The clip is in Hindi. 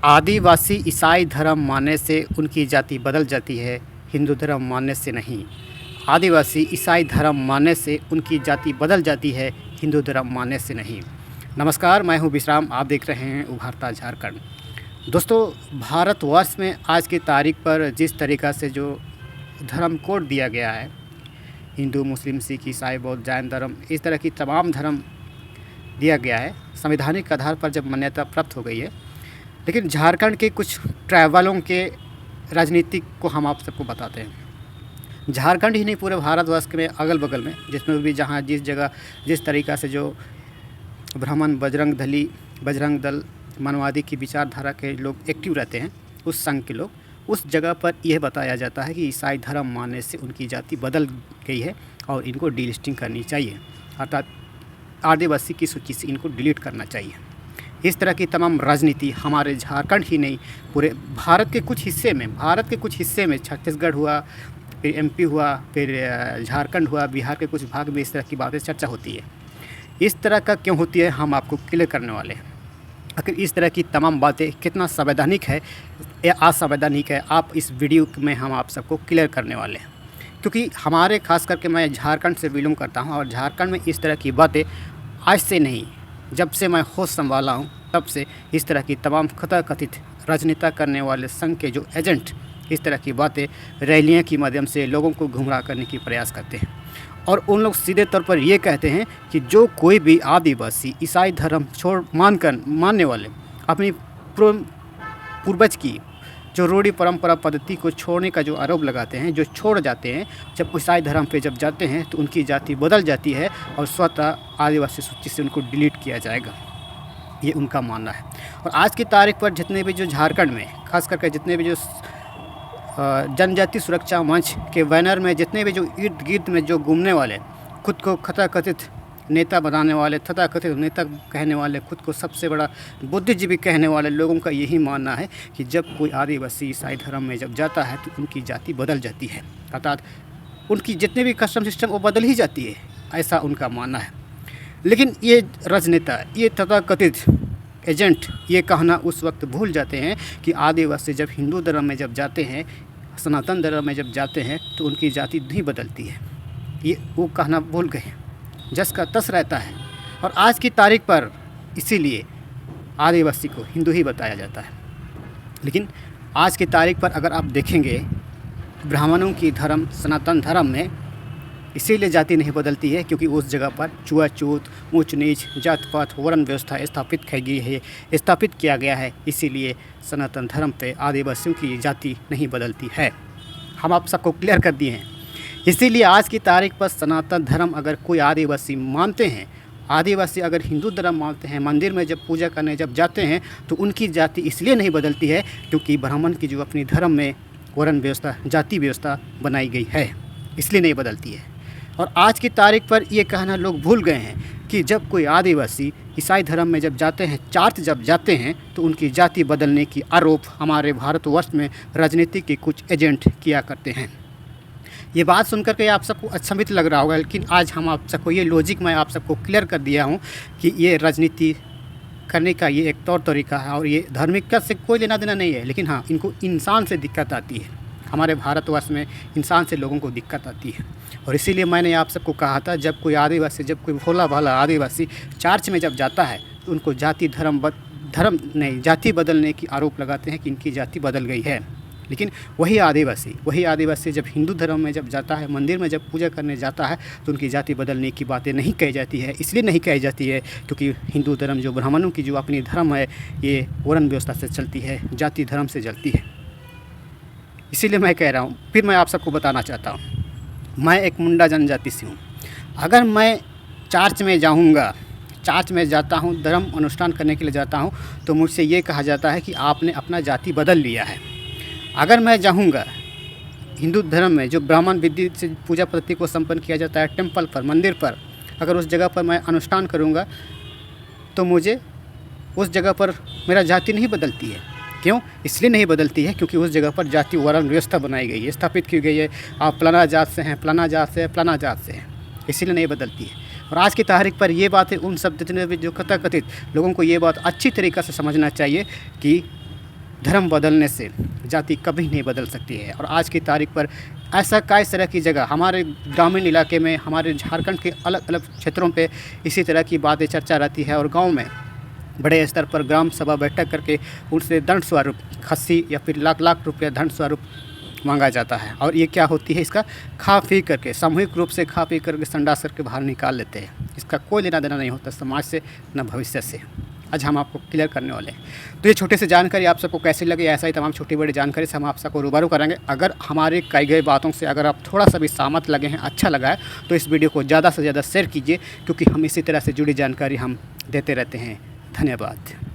आदिवासी ईसाई धर्म मानने से उनकी जाति बदल जाती है, हिंदू धर्म मानने से नहीं। आदिवासी ईसाई धर्म मानने से उनकी जाति बदल जाती है, हिंदू धर्म मानने से नहीं। नमस्कार, मैं हूं विश्राम, आप देख रहे हैं उभरता झारखंड। दोस्तों, भारतवर्ष में आज की तारीख पर जिस तरीक़ा से जो धर्म कोड दिया गया है, हिंदू, मुस्लिम, सिख, ईसाई, बौद्ध, जैन धर्म, इस तरह की तमाम धर्म दिया गया है, संवैधानिक आधार पर जब मान्यता प्राप्त हो गई है। लेकिन झारखंड के कुछ ट्राइबलों के राजनीतिक को हम आप सबको बताते हैं। झारखंड ही नहीं, पूरे भारतवर्ष में अगल बगल में जिसमें भी जहाँ जिस जगह जिस तरीक़ा से जो ब्राह्मण, बजरंग दल, मानवादी की विचारधारा के लोग एक्टिव रहते हैं, उस संघ के लोग, उस जगह पर यह बताया जाता है कि ईसाई धर्म मानने से उनकी जाति बदल गई है और इनको डीलिस्टिंग करनी चाहिए, अर्थात आदिवासी की सूची से इनको डिलीट करना चाहिए। इस तरह की तमाम राजनीति हमारे झारखंड ही नहीं, पूरे भारत के कुछ हिस्से में छत्तीसगढ़ हुआ, फिर एमपी हुआ, फिर झारखंड हुआ, बिहार के कुछ भाग में इस तरह की बातें चर्चा होती है। इस तरह का क्यों होती है, हम आपको क्लियर करने वाले हैं। आखिर इस तरह की तमाम बातें कितना संवैधानिक है या असंवैधानिक है, आप इस वीडियो में हम आप सबको क्लियर करने वाले हैं। क्योंकि हमारे खास करके मैं झारखंड से बिलोंग करता हूं और झारखंड में इस तरह की बातें आज से नहीं, जब से मैं होश संभाला हूं तब से इस तरह की तमाम कथित राजनीति करने वाले संघ के जो एजेंट इस तरह की बातें रैलियों के माध्यम से लोगों को गुमराह करने की प्रयास करते हैं। और उन लोग सीधे तौर पर ये कहते हैं कि जो कोई भी आदिवासी ईसाई धर्म मानने वाले अपनी पूर्वज की जो रूढ़ी परंपरा पद्धति को छोड़ने का जो आरोप लगाते हैं, जो छोड़ जाते हैं, जब ईसाई धर्म पे जब जाते हैं तो उनकी जाति बदल जाती है और स्वतः आदिवासी सूची से उनको डिलीट किया जाएगा, ये उनका मानना है। और आज की तारीख पर जितने भी जो झारखंड में खास करके जितने भी जो जनजाति सुरक्षा मंच के बैनर में जितने भी जो इर्द गिर्द में जो घूमने वाले, खुद को तथाकथित नेता बनाने वाले, तथाकथित नेता कहने वाले, खुद को सबसे बड़ा बुद्धिजीवी कहने वाले लोगों का यही मानना है कि जब कोई आदिवासी ईसाई धर्म में जब जाता है तो उनकी जाति बदल जाती है, अर्थात उनकी जितने भी कस्टम सिस्टम वो बदल ही जाती है, ऐसा उनका मानना है। लेकिन ये राजनेता, ये तथाकथित एजेंट ये कहना उस वक्त भूल जाते हैं कि आदिवासी जब हिंदू धर्म में जब जाते हैं, सनातन धर्म में जब जाते हैं तो उनकी जाति नहीं बदलती है, ये वो कहना भूल गए। जस का तस रहता है। और आज की तारीख पर इसीलिए आदिवासी को हिंदू ही बताया जाता है। लेकिन आज की तारीख पर अगर आप देखेंगे, ब्राह्मणों की धर्म सनातन धर्म में इसीलिए जाति नहीं बदलती है क्योंकि उस जगह पर छुआछूत, ऊंच नीच, जात पात, वर्ण व्यवस्था स्थापित किया गया है। इसीलिए सनातन धर्म पे आदिवासियों की जाति नहीं बदलती है। हम आप सबको क्लियर कर दिए हैं। इसीलिए आज की तारीख पर सनातन धर्म अगर कोई आदिवासी मानते हैं, आदिवासी अगर हिंदू धर्म मानते हैं, मंदिर में जब पूजा करने जब जाते हैं तो उनकी जाति इसलिए नहीं बदलती है क्योंकि ब्राह्मण की जो अपनी धर्म में वर्ण व्यवस्था, जाति व्यवस्था बनाई गई है, इसलिए नहीं बदलती है। और आज की तारीख पर ये कहना लोग भूल गए हैं कि जब कोई आदिवासी ईसाई धर्म में जब जाते हैं, चार्च जब जाते हैं, तो उनकी जाति बदलने की आरोप हमारे भारतवर्ष में राजनीति के कुछ एजेंट किया करते हैं। ये बात सुनकर के आप सबको अचंभित लग रहा होगा, लेकिन आज हम आप सबको ये लॉजिक मैं आप सबको क्लियर कर दिया हूँ कि ये राजनीति करने का ये एक तौर तरीका है और ये धार्मिकता से कोई लेना देना नहीं है। लेकिन हाँ, इनको इंसान से दिक्कत आती है। हमारे भारतवर्ष में इंसान से लोगों को दिक्कत आती है। और इसीलिए मैंने आप सबको कहा था, जब कोई आदिवासी, जब कोई भोला भाला आदिवासी चर्च में जब जाता है तो उनको जाति बदलने की आरोप लगाते हैं कि इनकी जाति बदल गई है। लेकिन वही आदिवासी जब हिंदू धर्म में जब जाता है, मंदिर में जब पूजा करने जाता है तो उनकी जाति बदलने की बातें नहीं कही जाती है। इसलिए नहीं कही जाती है क्योंकि हिंदू धर्म जो ब्राह्मणों की जो अपनी धर्म है, ये वर्ण व्यवस्था से चलती है, जाति धर्म से चलती है। इसीलिए मैं कह रहा हूँ, फिर मैं आप सबको बताना चाहता हूँ, मैं एक मुंडा जनजाति से हूँ। अगर मैं चर्च में जाऊँगा, चर्च में जाता हूँ, धर्म अनुष्ठान करने के लिए जाता हूँ, तो मुझसे ये कहा जाता है कि आपने अपना जाति बदल लिया है। अगर मैं जाऊँगा हिंदू धर्म में जो ब्राह्मण विधि से पूजा पद्धति को संपन्न किया जाता है, टेम्पल पर, मंदिर पर, अगर उस जगह पर मैं अनुष्ठान करूँगा तो मुझे उस जगह पर मेरा जाति नहीं बदलती है। क्यों? इसलिए नहीं बदलती है क्योंकि उस जगह पर जाति वर्ण व्यवस्था बनाई गई है, स्थापित की गई है। आप फलाना जात से हैं, फलाना जात से हैं, फलाना जात से हैं, इसीलिए नहीं बदलती है। और आज की तारीख पर ये बातें उन सब जितने भी जो कथित लोगों को ये बात अच्छी तरीक़ा से समझना चाहिए कि धर्म बदलने से जाति कभी नहीं बदल सकती है। और आज की तारीख पर ऐसा कई तरह की जगह हमारे ग्रामीण इलाके में, हमारे झारखंड के अलग अलग क्षेत्रों पे इसी तरह की बातें चर्चा रहती है। और गांव में बड़े स्तर पर ग्राम सभा बैठक करके उनसे दंड स्वरूप खस्सी या फिर लाख लाख रुपया दंड स्वरूप मांगा जाता है। और ये क्या होती है, इसका खा पी करके, सामूहिक रूप से खा पी करके संडास करके बाहर निकाल लेते हैं। इसका कोई लेना देना नहीं होता समाज से, न भविष्य से। आज हम आपको क्लियर करने वाले हैं। तो ये छोटी सी जानकारी आप सबको कैसी लगी, ऐसा ही तमाम छोटी बड़ी जानकारी से हम आप सबको रूबरू करेंगे। अगर हमारे कई गई बातों से अगर आप थोड़ा सा भी सहमत लगे हैं, अच्छा लगा है, तो इस वीडियो को ज़्यादा से ज़्यादा शेयर कीजिए, क्योंकि हम इसी तरह से जुड़ी जानकारी हम देते रहते हैं। धन्यवाद।